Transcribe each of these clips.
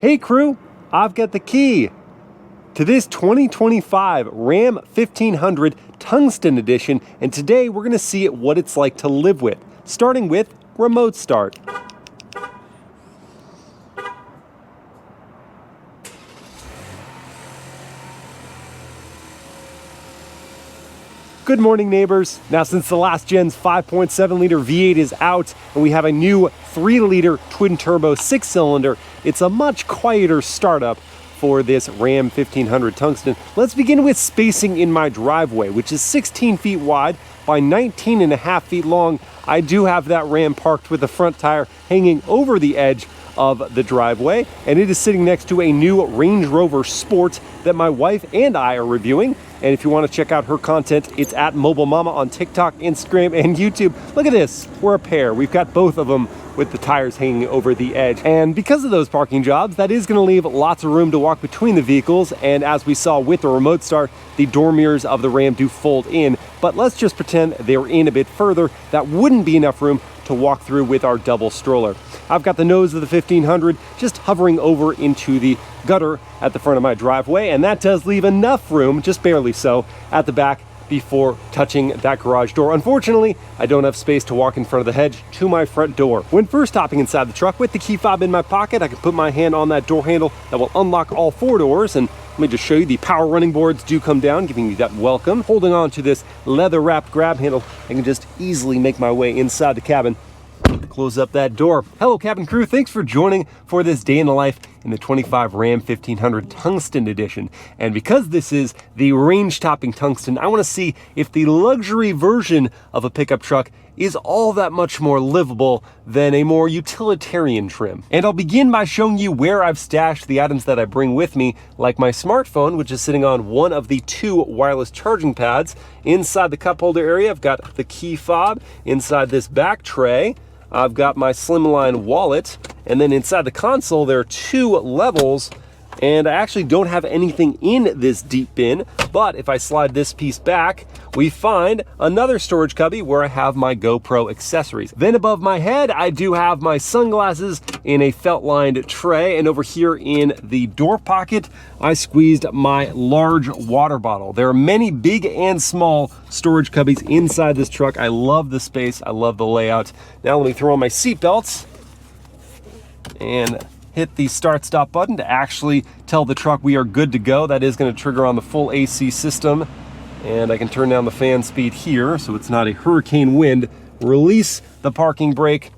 Hey crew, I've got the key to this 2025 Ram 1500 Tungsten Edition, and today we're going to see what it's like to live with, starting with remote start. Good morning, neighbors. Now, since the last gen's 5.7 liter V8 is out and we have a new 3 liter twin turbo 6-cylinder, it's a much quieter startup for this Ram 1500 Tungsten. Let's begin with spacing in my driveway, which is 16 feet wide by 19.5 feet long. I do have that Ram parked with the front tire hanging over the edge of the driveway, and it is sitting next to a new Range Rover Sport that my wife and I are reviewing. And if you want to check out her content, it's at Mobile Mama on TikTok, Instagram, and YouTube. Look at this, we're a pair. We've got both of them with the tires hanging over the edge. And because of those parking jobs, that is going to leave lots of room to walk between the vehicles. And as we saw with the remote start, the door mirrors of the Ram do fold in, but let's just pretend they're in a bit further. That wouldn't be enough room to walk through with our double stroller. I've got the nose of the 1500 just hovering over into the gutter at the front of my driveway, and that does leave enough room, just barely so, at the back before touching that garage door. Unfortunately, I don't have space to walk in front of the hedge to my front door. When first hopping inside the truck with the key fob in my pocket, I can put my hand on that door handle that will unlock all 4 doors, and let me just show you, the power running boards do come down, giving me that welcome. Holding on to this leather wrapped grab handle, I can just easily make my way inside the cabin. Close up that door. Hello cabin crew, thanks for joining for this day in the life in the 25 Ram 1500 Tungsten Edition. And because this is the range topping Tungsten, I want to see if the luxury version of a pickup truck is all that much more livable than a more utilitarian trim. And I'll begin by showing you where I've stashed the items that I bring with me, like my smartphone, which is sitting on one of the 2 wireless charging pads. Inside the cup holder area, I've got the key fob. Inside this back tray, I've got my slimline wallet, and then inside the console there are 2 levels, and I actually don't have anything in this deep bin, but if I slide this piece back, we find another storage cubby where I have my GoPro accessories. Then above my head, I do have my sunglasses in a felt-lined tray, and over here in the door pocket, I squeezed my large water bottle. There are many big and small storage cubbies inside this truck. I love the space, I love the layout. Now let me throw on my seat belts and hit the start stop button to actually tell the truck we are good to go. That is going to trigger on the full AC system, and I can turn down the fan speed here so it's not a hurricane wind. Release the parking brake,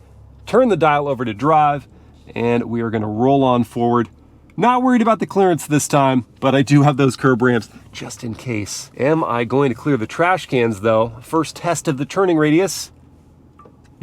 turn the dial over to drive, and we are going to roll on forward. Not worried about the clearance this time, but I do have those curb ramps just in case. Am I going to clear the trash cans though? First test of the turning radius.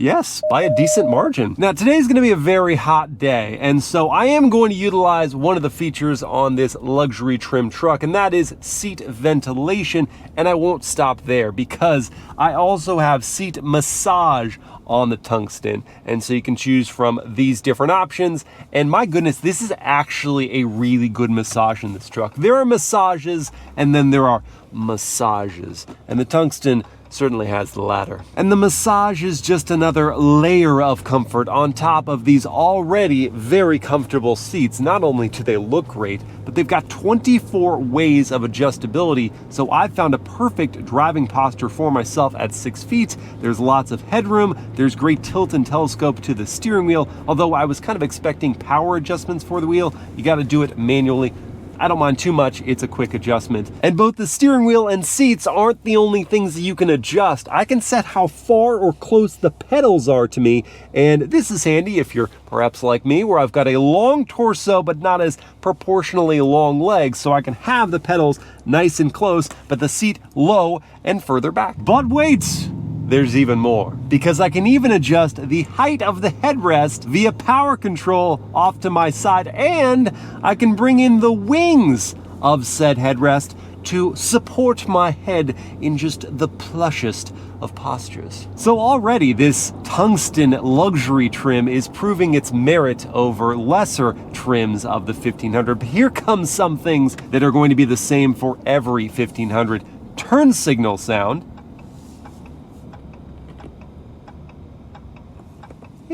Yes, by a decent margin. Now today's gonna be a very hot day, and so I am going to utilize one of the features on this luxury trim truck, and that is seat ventilation. And I won't stop there, because I also have seat massage on the Tungsten, and so you can choose from these different options. And my goodness, this is actually a really good massage in this truck. There are massages and then there are massages, and the Tungsten certainly has the latter. And the massage is just another layer of comfort on top of these already very comfortable seats. Not only do they look great, but they've got 24 ways of adjustability, so I've found a perfect driving posture for myself at 6 feet. There's lots of headroom, there's great tilt and telescope to the steering wheel, although I was kind of expecting power adjustments for the wheel. You gotta do it manually. I don't mind too much, it's a quick adjustment. And both the steering wheel and seats aren't the only things that you can adjust. I can set how far or close the pedals are to me, and this is handy if you're perhaps like me, where I've got a long torso but not as proportionally long legs, so I can have the pedals nice and close, but the seat low and further back. But wait! There's even more, because I can even adjust the height of the headrest via power control off to my side, and I can bring in the wings of said headrest to support my head in just the plushest of postures. So already this Tungsten luxury trim is proving its merit over lesser trims of the 1500, but here comes some things that are going to be the same for every 1500. Turn signal sound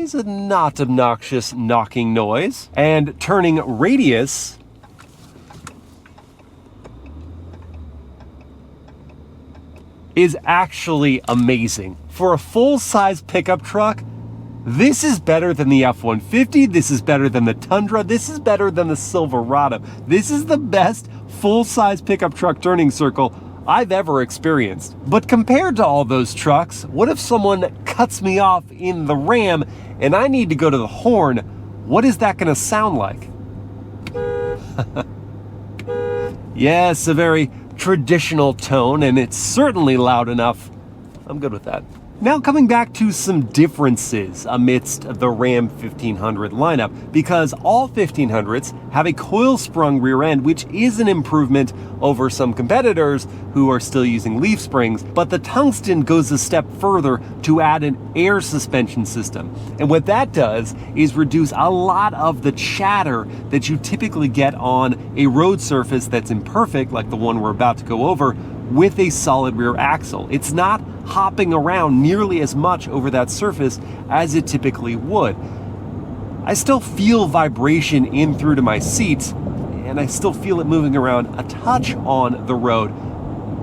is a not obnoxious knocking noise. And turning radius is actually amazing. For a full-size pickup truck, this is better than the F-150, this is better than the Tundra, this is better than the Silverado. This is the best full-size pickup truck turning circle I've ever experienced. But compared to all those trucks, what if someone cuts me off in the Ram and I need to go to the horn? What is that gonna sound like? Yes, a very traditional tone, and it's certainly loud enough. I'm good with that. Now coming back to some differences amidst the Ram 1500 lineup, because all 1500s have a coil-sprung rear end, which is an improvement over some competitors who are still using leaf springs, but the Tungsten goes a step further to add an air suspension system. And what that does is reduce a lot of the chatter that you typically get on a road surface that's imperfect, like the one we're about to go over, with a solid rear axle. It's not hopping around nearly as much over that surface as it typically would. I still feel vibration in through to my seats, and I still feel it moving around a touch on the road,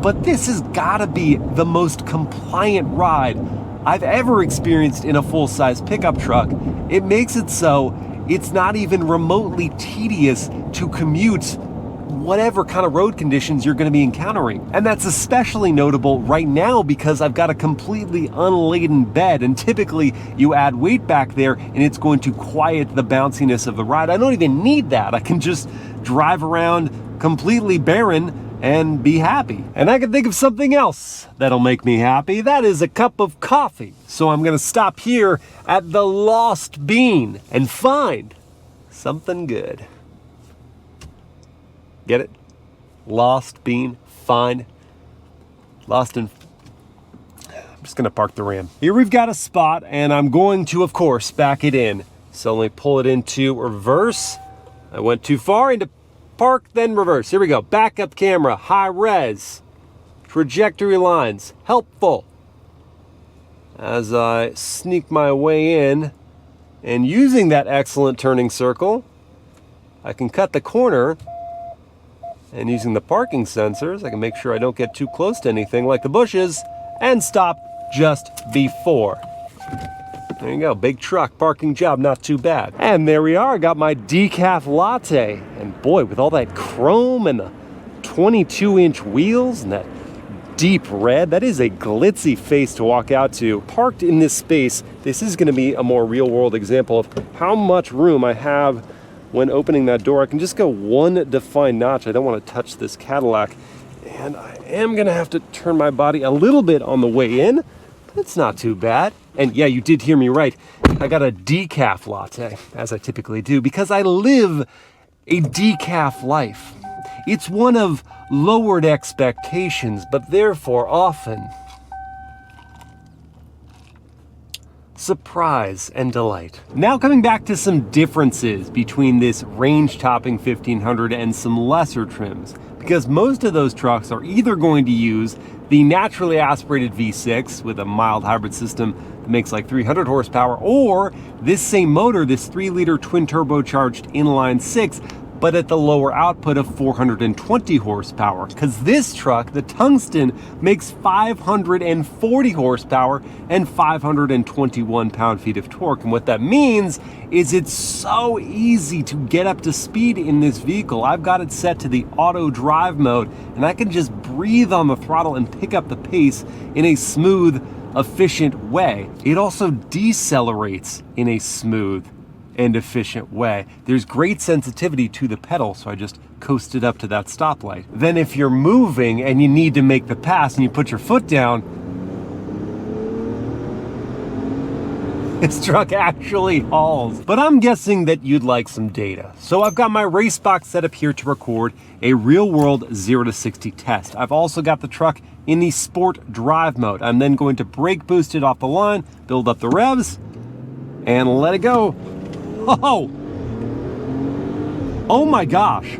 but this has gotta be the most compliant ride I've ever experienced in a full-size pickup truck. It makes it so it's not even remotely tedious to commute whatever kind of road conditions you're going to be encountering. And that's especially notable right now because I've got a completely unladen bed, and typically you add weight back there and it's going to quiet the bounciness of the ride. I don't even need that. I can just drive around completely barren and be happy. And I can think of something else that'll make me happy. That is a cup of coffee. So I'm going to stop here at the Lost Bean and find something good. Get it? Lost Bean, find, lost and... I'm just gonna park the Ram. Here we've got a spot, and I'm going to, of course, back it in. So let me pull it into reverse. I went too far into park, then reverse. Here we go. Backup camera, high res, trajectory lines, helpful. As I sneak my way in, and using that excellent turning circle, I can cut the corner. And using the parking sensors, I can make sure I don't get too close to anything like the bushes and stop just before. There you go, big truck, parking job, not too bad. And there we are, I got my decaf latte. And boy, with all that chrome and the 22-inch wheels and that deep red, that is a glitzy face to walk out to. Parked in this space, this is gonna be a more real-world example of how much room I have when opening that door. I can just go one defined notch. I don't want to touch this Cadillac. And I am gonna have to turn my body a little bit on the way in, but it's not too bad. And yeah, you did hear me right. I got a decaf latte, as I typically do, because I live a decaf life. It's one of lowered expectations, but therefore often surprise and delight. Now coming back to some differences between this range-topping 1500 and some lesser trims, because most of those trucks are either going to use the naturally aspirated V6 with a mild hybrid system that makes like 300 horsepower, or this same motor, this 3-liter twin-turbocharged inline 6, but at the lower output of 420 horsepower. Because this truck, the Tungsten, makes 540 horsepower and 521 pound-feet of torque. And what that means is it's so easy to get up to speed in this vehicle. I've got it set to the auto drive mode, and I can just breathe on the throttle and pick up the pace in a smooth, efficient way. It also decelerates in a smooth and efficient way. There's great sensitivity to the pedal, so I just coasted up to that stoplight. Then if you're moving and you need to make the pass and you put your foot down, this truck actually hauls. But I'm guessing that you'd like some data. So I've got my race box set up here to record a real-world 0 to 60 test. I've also got the truck in the sport drive mode. I'm then going to brake boost it off the line, build up the revs, and let it go. Oh my gosh.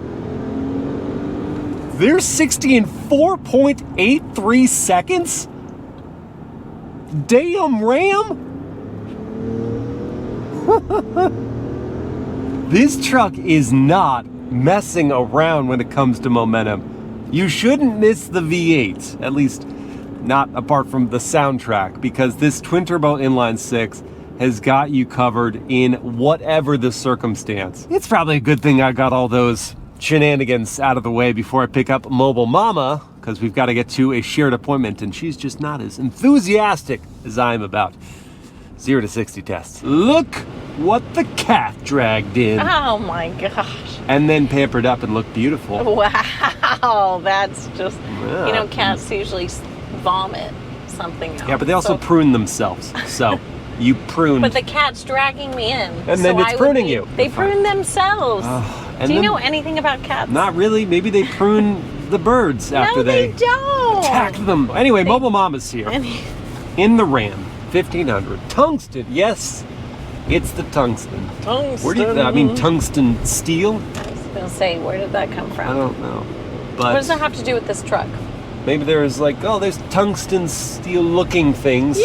There's 60 in 4.83 seconds? Damn, Ram. This truck is not messing around when it comes to momentum. You shouldn't miss the V8, at least not apart from the soundtrack, because this twin turbo inline 6 has got you covered in whatever the circumstance. It's probably a good thing I got all those shenanigans out of the way before I pick up Mobile Mama, because we've got to get to a shared appointment and she's just not as enthusiastic as I am about 0 to 60 tests. Look what the cat dragged in. Oh my gosh. And then pampered up and looked beautiful. Wow, that's just, Yeah. you know, cats usually vomit something else. Yeah, but they also prune themselves. So you prune. But the cat's dragging me in. And then it's pruning you. They prune themselves. Do you know anything about cats? Not really. Maybe they prune the birds after they don't. attacked them. Anyway, Mobile Mama's here. In the Ram 1500. Tungsten. Yes, it's the tungsten. Tungsten. Where do you, I mean, tungsten steel? I was going to say, where did that come from? I don't know. But what does it have to do with this truck? maybe there's like, oh, there's tungsten steel looking things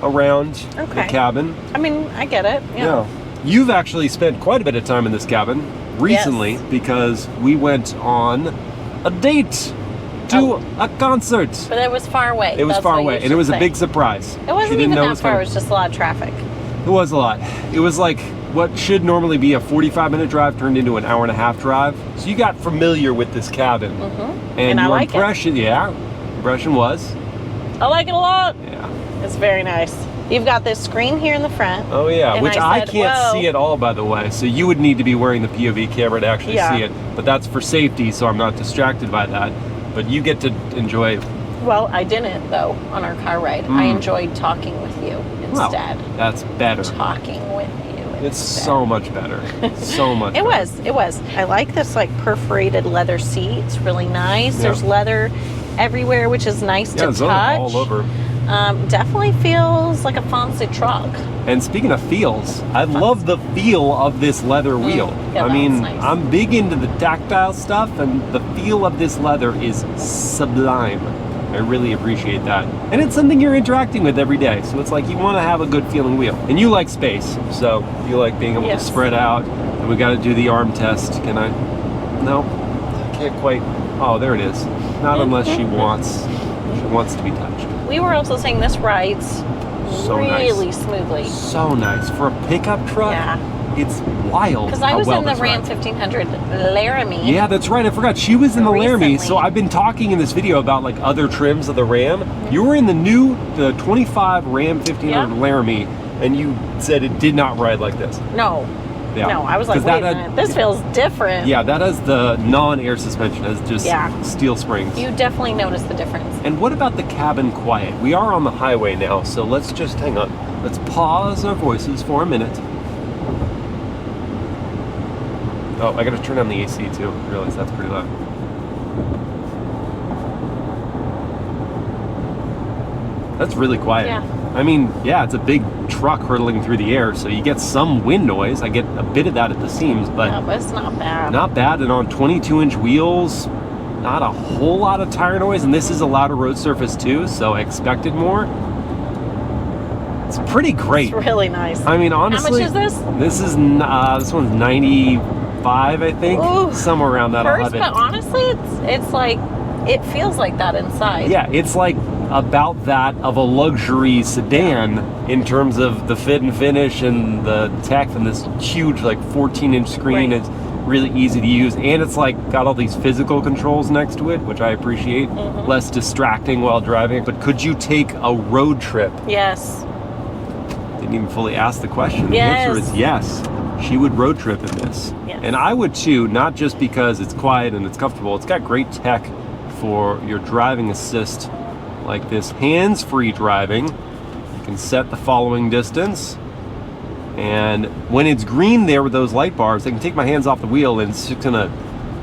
around the cabin. I mean, I get it. Yeah. You've actually spent quite a bit of time in this cabin recently because we went on a date to a concert. But it was far away. It was far away, and it was a big surprise. It wasn't even that far, it was just a lot of traffic. It was a lot. It was like what should normally be a 45-minute drive turned into an hour-and-a-half drive. So you got familiar with this cabin. And your I like impression, impression was? I like it a lot. Yeah. It's very nice. You've got this screen here in the front. Oh yeah, which I said, can't see at all, by the way. So you would need to be wearing the POV camera to actually see it. But that's for safety, so I'm not distracted by that. But you get to enjoy. Well, I didn't though on our car ride. I enjoyed talking with you instead. Well, that's better. Talking with you instead. It's so much better. So much. It was. I like this like perforated leather seat. It's really nice. There's leather everywhere, which is nice to touch. All over. Definitely feels like a fancy truck. And speaking of feels, I love the feel of this leather wheel. Yeah, I mean, nice. I'm big into the tactile stuff, and the feel of this leather is sublime. I really appreciate that. And it's something you're interacting with every day, so it's like you want to have a good feeling wheel. And you like space, so you like being able to spread out. And we got to do the arm test. Can I? No, I can't quite. Oh, there it is. Not unless she wants to be touched. We were also saying this rides so really smoothly. So nice. For a pickup truck, it's wild. Because I was in the Ram 1500 Laramie. Yeah, that's right. I forgot. She was in the Laramie. So I've been talking in this video about like other trims of the Ram. You were in the 25 Ram 1500 Laramie, and you said it did not ride like this. No. Yeah. No, I was like, wait a minute, this feels different. Yeah, that has the non-air suspension, has just steel springs. You definitely notice the difference. And what about the cabin quiet? We are on the highway now, so let's just hang on. Let's pause our voices for a minute. Oh, I gotta turn on the AC too. I realize that's pretty loud. That's really quiet. Yeah. I mean, yeah, it's a big truck hurtling through the air, so you get some wind noise. I get a bit of that at the seams, but it's not bad. Not bad, and on 22-inch wheels, not a whole lot of tire noise, and this is a louder road surface too, so I expected more. It's pretty great. It's really nice. I mean, honestly, how much is this? This one's 95, I think. Ooh, somewhere around that. But honestly, it's like, it feels like that inside. Yeah, it's like about that of a luxury sedan in terms of the fit and finish and the tech, and this huge like 14-inch screen is really easy to use, and it's like got all these physical controls next to it, which I appreciate. Less distracting while driving. But could you take a road trip? Yes. Didn't even fully ask the question. The Yes. answer is yes. She would road trip in this. Yes. And I would too, not just because it's quiet and it's comfortable. It's got great tech for your driving assist, like this hands-free driving. You can set the following distance, and when it's green there with those light bars, I can take my hands off the wheel and it's just gonna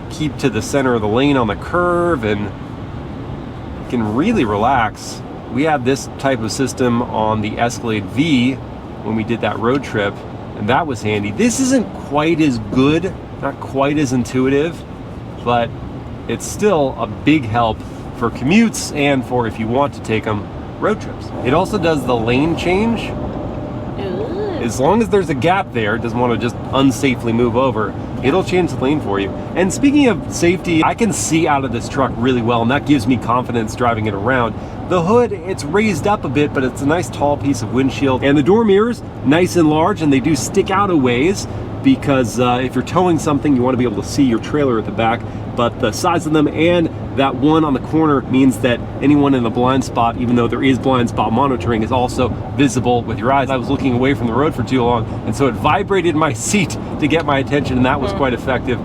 keep to the center of the lane on the curve, and you can really relax. We had this type of system on the Escalade V when we did that road trip, and that was handy. This isn't quite as good, not quite as intuitive, but it's still a big help for commutes and for if you want to take them road trips. It also does the lane change. Ooh. As long as there's a gap there, it doesn't want to just unsafely move over, it'll change the lane for you. And speaking of safety, I can see out of this truck really well, and that gives me confidence driving it around. The hood, it's raised up a bit, but it's a nice tall piece of windshield. And the door mirrors, nice and large, and they do stick out a ways, because if you're towing something, you want to be able to see your trailer at the back. But the size of them and that one on the corner means that anyone in the blind spot, even though there is blind spot monitoring, is also visible with your eyes. I was looking away from the road for too long, and so it vibrated my seat to get my attention, and that was quite effective.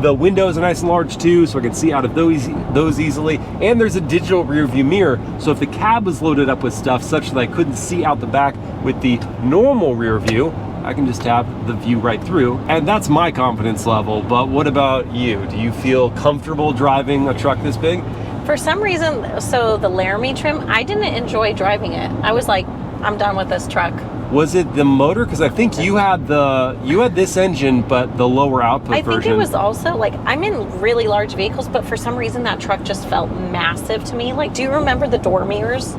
The windows are nice and large too, so I can see out of those easily. And there's a digital rear view mirror, so if the cab was loaded up with stuff such that I couldn't see out the back with the normal rear view, I can just have the view right through, and that's my confidence level. But what about you? Do you feel comfortable driving a truck this big? For some reason, so the Laramie trim, I didn't enjoy driving it. I was like, I'm done with this truck. Was it the motor? Because I think you had this engine, but the lower output version. I think it was also like, I'm in really large vehicles, but for some reason that truck just felt massive to me. Like, do you remember the door mirrors?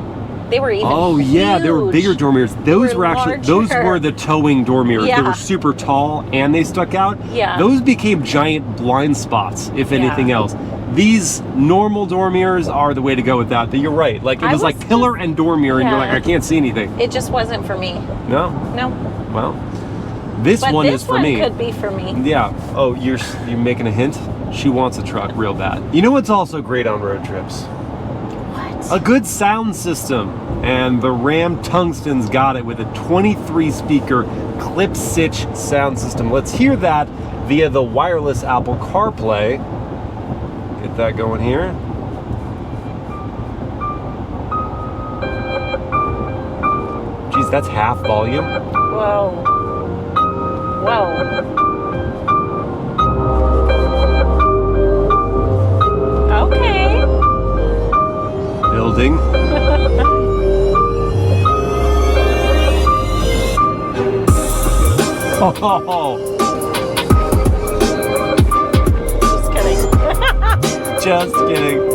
They were even yeah, they were bigger door mirrors. Those were actually, larger. those were the towing door mirrors. Yeah. They were super tall and they stuck out. Yeah. Those became giant blind spots, if anything else. These normal door mirrors are the way to go with that. But you're right. Like, it was like pillar and door mirror, and you're like, I can't see anything. It just wasn't for me. No? No. Well, this one is for me. This one could be for me. Yeah. Oh, you're making a hint? She wants a truck real bad. You know what's also great on road trips? A good sound system, and the Ram Tungsten's got it with a 23 speaker clip stitch sound system. Let's hear that via the wireless Apple CarPlay. Get that going here. Geez, that's half volume. Whoa. Whoa. Okay. Building. Oh. Just kidding.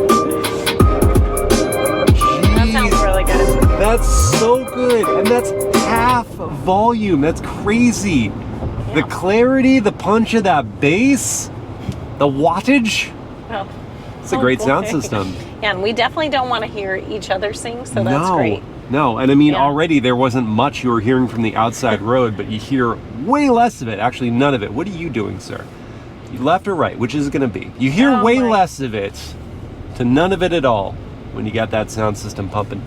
That sounds really good. That's so good, and that's half volume. That's crazy. Yeah. The clarity, the punch of that bass, the wattage. Oh. It's a great sound system. Yeah, and we definitely don't want to hear each other sing, so that's great. No, and I mean, already there wasn't much you were hearing from the outside road, but you hear way less of it, actually none of it. What are you doing, sir? Left or right? Which is it going to be? You hear way less of it to none of it at all when you got that sound system pumping.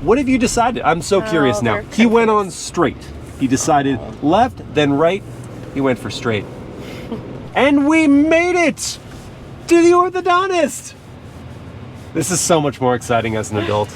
What have you decided? I'm so curious now. He went on straight. He decided left, then right. He went for straight. And we made it to the orthodontist. This is so much more exciting as an adult.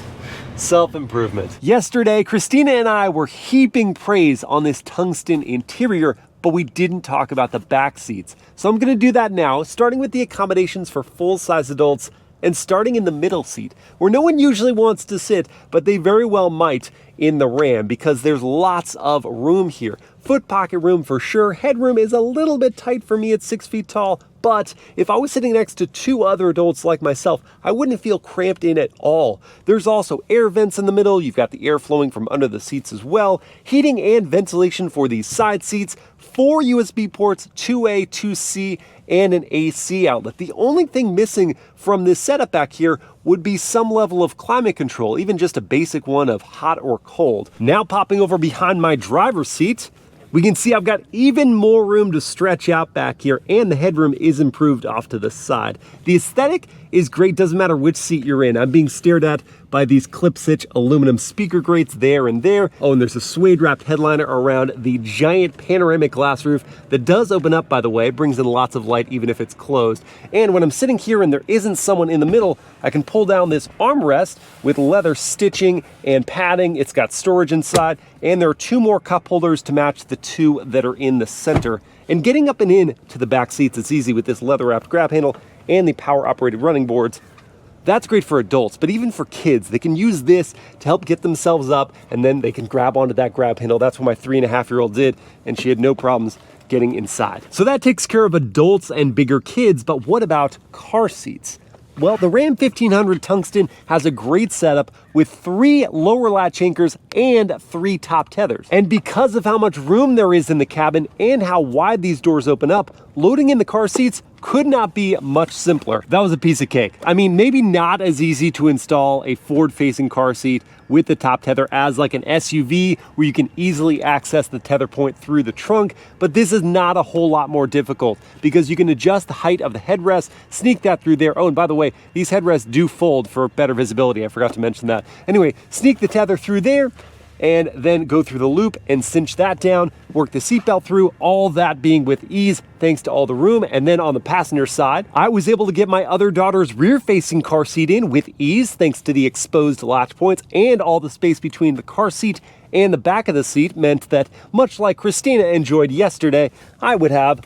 Self-improvement. Yesterday, Christina and I were heaping praise on this tungsten interior, but we didn't talk about the back seats. So I'm gonna do that now, starting with the accommodations for full-size adults and starting in the middle seat, where no one usually wants to sit, but they very well might in the Ram because there's lots of room here. Foot pocket room for sure. Headroom is a little bit tight for me at 6 feet tall, but if I was sitting next to two other adults like myself, I wouldn't feel cramped in at all. There's also air vents in the middle. You've got the air flowing from under the seats as well. Heating and ventilation for these side seats. 4 USB ports, 2A, 2C, and an AC outlet. The only thing missing from this setup back here would be some level of climate control, even just a basic one of hot or cold. Now popping over behind my driver's seat, we can see I've got even more room to stretch out back here, and the headroom is improved off to the side. The aesthetic is great, doesn't matter which seat you're in. I'm being stared at by these clip-stitch aluminum speaker grates there and there. Oh, and there's a suede-wrapped headliner around the giant panoramic glass roof that does open up, by the way. It brings in lots of light even if it's closed. And when I'm sitting here and there isn't someone in the middle, I can pull down this armrest with leather stitching and padding. It's got storage inside, and there are 2 more cup holders to match the 2 that are in the center. And getting up and in to the back seats, it's easy with this leather-wrapped grab handle and the power-operated running boards. That's great for adults, but even for kids, they can use this to help get themselves up, and then they can grab onto that grab handle. That's what my 3.5-year-old did, and she had no problems getting inside. So that takes care of adults and bigger kids, but what about car seats? Well, the Ram 1500 Tungsten has a great setup with 3 lower latch anchors and 3 top tethers. And because of how much room there is in the cabin and how wide these doors open up, loading in the car seats could not be much simpler. That was a piece of cake. I mean, maybe not as easy to install a forward-facing car seat with the top tether as like an SUV where you can easily access the tether point through the trunk, but this is not a whole lot more difficult because you can adjust the height of the headrest, sneak that through there. Oh, and by the way, these headrests do fold for better visibility. I forgot to mention that. Anyway, sneak the tether through there, and then go through the loop and cinch that down, work the seatbelt through, all that being with ease thanks to all the room. And then on the passenger side, I was able to get my other daughter's rear-facing car seat in with ease thanks to the exposed latch points, and all the space between the car seat and the back of the seat meant that, much like Christina enjoyed yesterday, I would have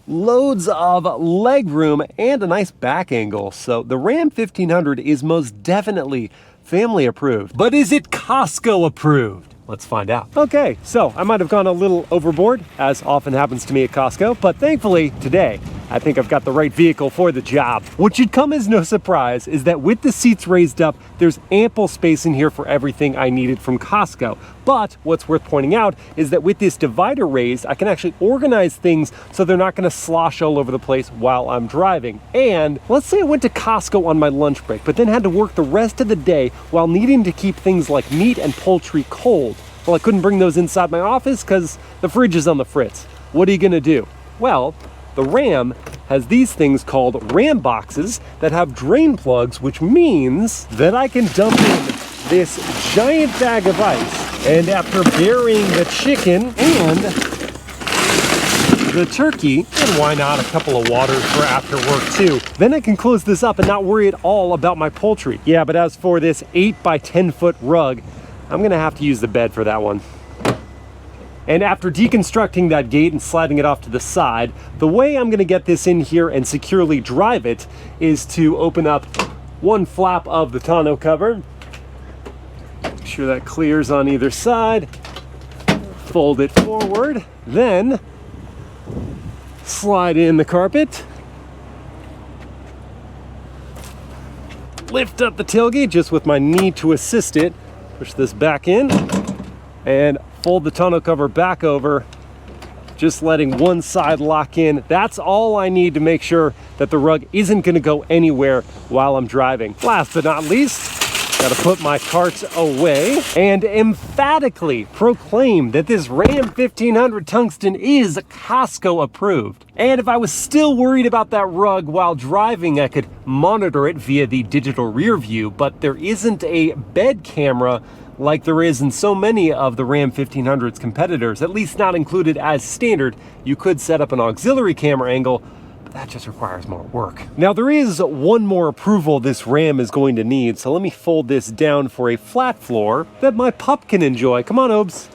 loads of leg room and a nice back angle. So the Ram 1500 is most definitely family approved. But is it Costco approved? Let's find out. Okay, so I might have gone a little overboard, as often happens to me at Costco, but thankfully today, I think I've got the right vehicle for the job. What should come as no surprise is that with the seats raised up, there's ample space in here for everything I needed from Costco. But what's worth pointing out is that with this divider raised, I can actually organize things so they're not gonna slosh all over the place while I'm driving. And let's say I went to Costco on my lunch break, but then had to work the rest of the day while needing to keep things like meat and poultry cold. Well, I couldn't bring those inside my office because the fridge is on the fritz. What are you gonna do? Well, the Ram has these things called Ram boxes that have drain plugs, which means that I can dump in this giant bag of ice, and after burying the chicken and the turkey, and why not a couple of waters for after work too, then I can close this up and not worry at all about my poultry. Yeah, but as for this 8 by 10 foot rug, I'm gonna have to use the bed for that one. And after deconstructing that gate and sliding it off to the side, the way I'm gonna get this in here and securely drive it is to open up one flap of the tonneau cover. Make sure that clears on either side. Fold it forward, then slide in the carpet. Lift up the tailgate just with my knee to assist it. Push this back in and fold the tonneau cover back over, just letting one side lock in. That's all I need to make sure that the rug isn't gonna go anywhere while I'm driving. Last but not least, gotta put my cart away and emphatically proclaim that this Ram 1500 Tungsten is Costco approved. And if I was still worried about that rug while driving, I could monitor it via the digital rear view, but there isn't a bed camera like there is in so many of the Ram 1500's competitors, at least not included as standard. You could set up an auxiliary camera angle, but that just requires more work. Now there is one more approval this Ram is going to need, so let me fold this down for a flat floor that my pup can enjoy. Come on, Obes.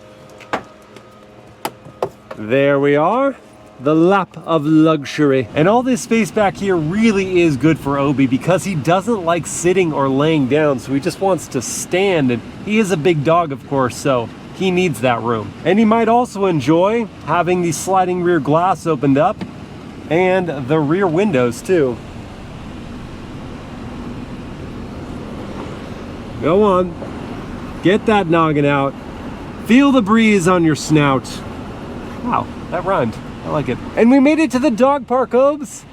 There we are. The lap of luxury. And all this space back here really is good for Obi because he doesn't like sitting or laying down, so he just wants to stand, and he is a big dog, of course, so he needs that room. And he might also enjoy having the sliding rear glass opened up and the rear windows too. Go on, get that noggin out. Feel the breeze on your snout. Wow, that rhymed. I like it. And we made it to the dog park, Obes.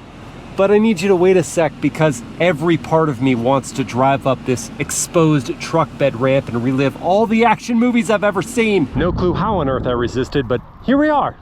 But I need you to wait a sec because every part of me wants to drive up this exposed truck bed ramp and relive all the action movies I've ever seen. No clue how on earth I resisted, but here we are.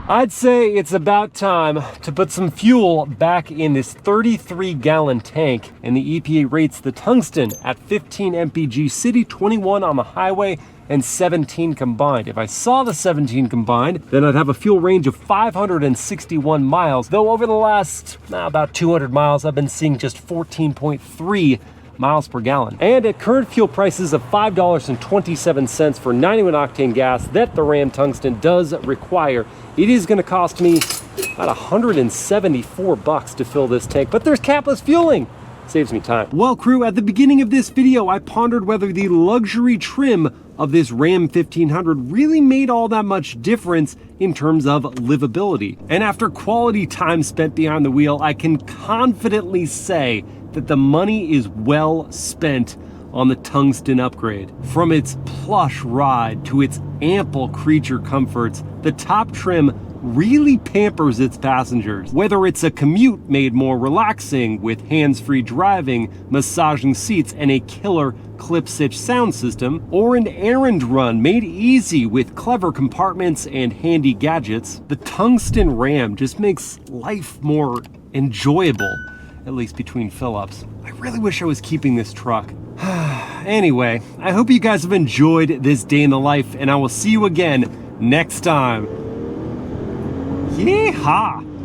I'd say it's about time to put some fuel back in this 33-gallon tank, and the EPA rates the Tungsten at 15 mpg city, 21 on the highway, and 17 combined. If I saw the 17 combined, then I'd have a fuel range of 561 miles, though over the last about 200 miles, I've been seeing just 14.3 miles per gallon. And at current fuel prices of $5.27 for 91 octane gas that the Ram Tungsten does require, it is gonna cost me about $174 to fill this tank, but there's capless fueling. Saves me time. Well, crew, at the beginning of this video, I pondered whether the luxury trim of this Ram 1500 really made all that much difference in terms of livability. And after quality time spent behind the wheel, I can confidently say that the money is well spent on the Tungsten upgrade. From its plush ride to its ample creature comforts, the top trim really pampers its passengers. Whether it's a commute made more relaxing with hands-free driving, massaging seats, and a killer clip-stitch sound system, or an errand run made easy with clever compartments and handy gadgets, the Tungsten Ram just makes life more enjoyable, at least between fill-ups. I really wish I was keeping this truck. Anyway, I hope you guys have enjoyed this day in the life, and I will see you again next time. Yeehaw!